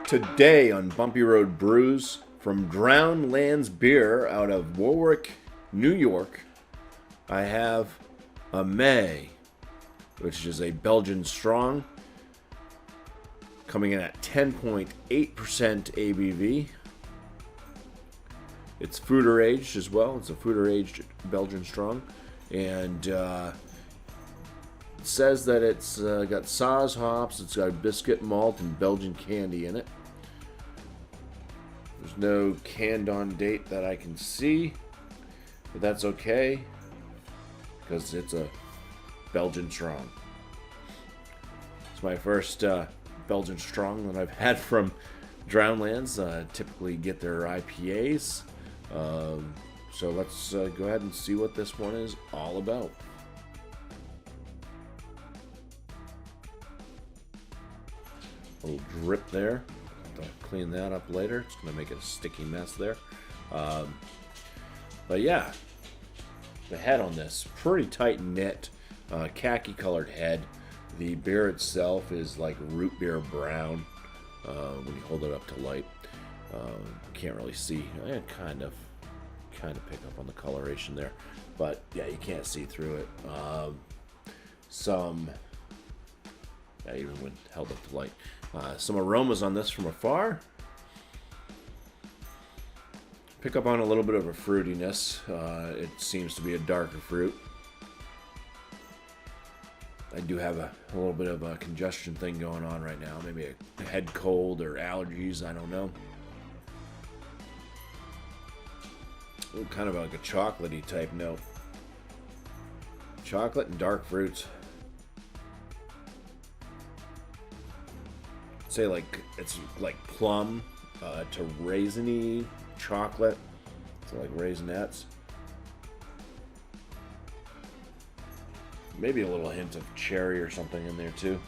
Today on Bumpy Road Brews, from Drowned Lands Beer out of Warwick, New York, I have AMAI, which is a Belgian strong, coming in at 10.8% ABV. It's Foeder-aged as well. It's a Foeder-aged Belgian strong, and it says that it's got Saaz hops, it's got biscuit, malt, and Belgian candy in it. There's no canned on date that I can see, but that's okay because it's a Belgian strong. It's my first Belgian strong that I've had from Drowned Lands. Typically get their IPAs. So let's go ahead and see what this one is all about. A little drip there. I'll clean that up later. It's going to make a sticky mess there. But yeah, the head on this, pretty tight knit, khaki colored head. The beer itself is like root beer brown when you hold it up to light. Can't really see. I kind of pick up on the coloration there, but yeah, you can't see through it. Even when held up to light. Some aromas on this from afar. Pick up on a little bit of a fruitiness. It seems to be a darker fruit. I do have a little bit of a congestion thing going on right now. Maybe a head cold or allergies, I don't know. Ooh, kind of like a chocolatey type note. Chocolate and dark fruits. Say like it's like plum to raisiny chocolate, so like raisinets. Maybe a little hint of cherry or something in there too.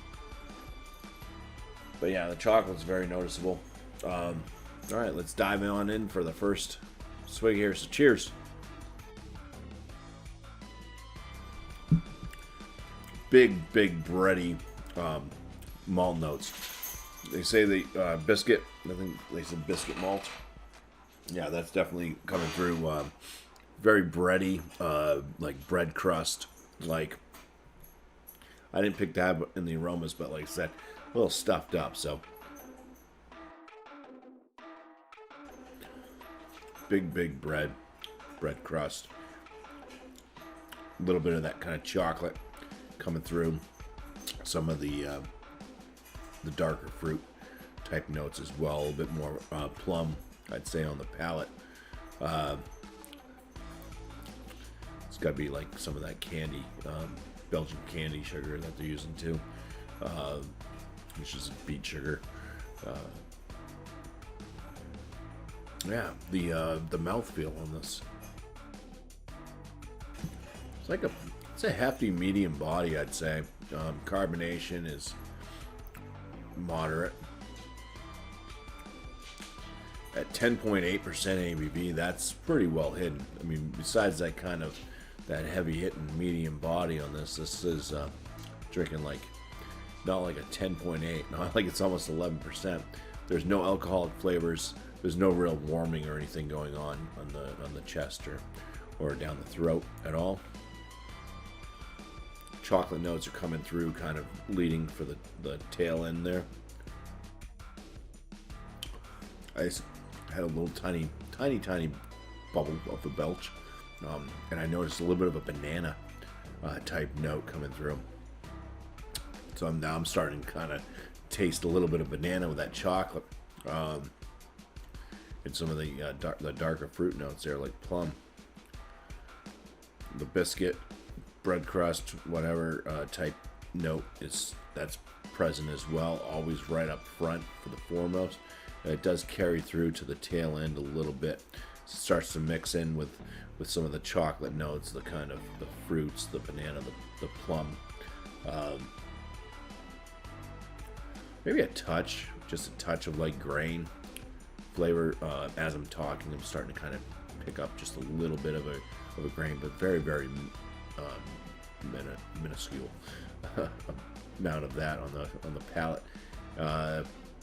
But yeah, the chocolate's very noticeable. All right, let's dive on in for the first swig here. So cheers. Big bready malt notes. They say the biscuit, I think they said biscuit malt. Yeah, that's definitely coming through. Very bready, like bread crust. Like, I didn't pick that in the aromas, but like I said, a little stuffed up, so. Big bread crust. A little bit of that kind of chocolate coming through. Some of the darker fruit type notes as well. A little bit more plum, I'd say, on the palate. It's got to be like some of that candy, Belgian candy sugar that they're using too, which is beet sugar. Yeah, the mouthfeel on this. It's a hefty medium body, I'd say. Carbonation is moderate. At 10.8% ABV, that's pretty well hidden. I mean, besides that kind of that heavy hitting medium body on this is drinking like not like a 10.8, not like it's almost 11%. There's no alcoholic flavors. There's no real warming or anything going on the chest or down the throat at all. Chocolate notes are coming through, kind of leading for the tail end there. I just had a little tiny bubble of a belch, and I noticed a little bit of a banana type note coming through. So now I'm starting to kind of taste a little bit of banana with that chocolate, and some of the darker fruit notes there, like plum. The biscuit, bread crust, whatever type note that's present as well, always right up front for the foremost. It does carry through to the tail end a little bit. It starts to mix in with some of the chocolate notes, the kind of the fruits, the banana, the plum. Maybe just a touch of like grain flavor. As I'm talking, I'm starting to kind of pick up just a little bit of of a grain, but very, very minuscule amount of that on the palate.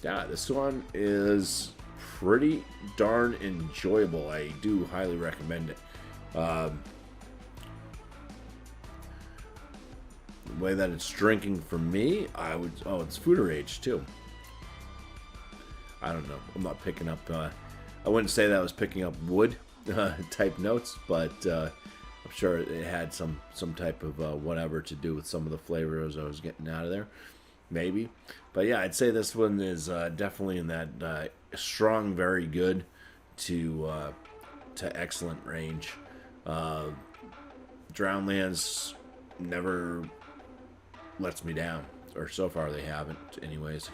Yeah, this one is pretty darn enjoyable. I do highly recommend it. The way that it's drinking for me, I would. Oh, it's Foeder aged too. I don't know. I'm not picking up. I wouldn't say that I was picking up wood type notes, but I'm sure it had some type of whatever to do with some of the flavors I was getting out of there. Maybe. But yeah, I'd say this one is definitely in that strong, very good to excellent range. Drownlands never lets me down, or so far they haven't anyways.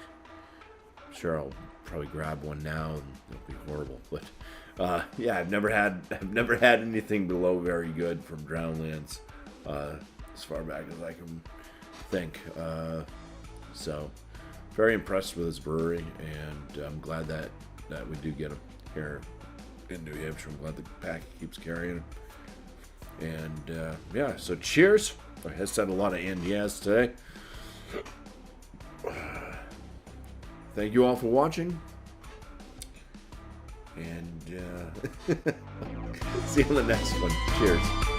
I'm sure I'll probably grab one now and it'll be horrible, but yeah, I've never had anything below very good from Drownlands as far back as I can think. So very impressed with this brewery, and I'm glad that we do get them here in New Hampshire. I'm glad the pack keeps carrying them. And yeah, so cheers. I said a lot of and yes today. Thank you all for watching, and see you on the next one. Cheers.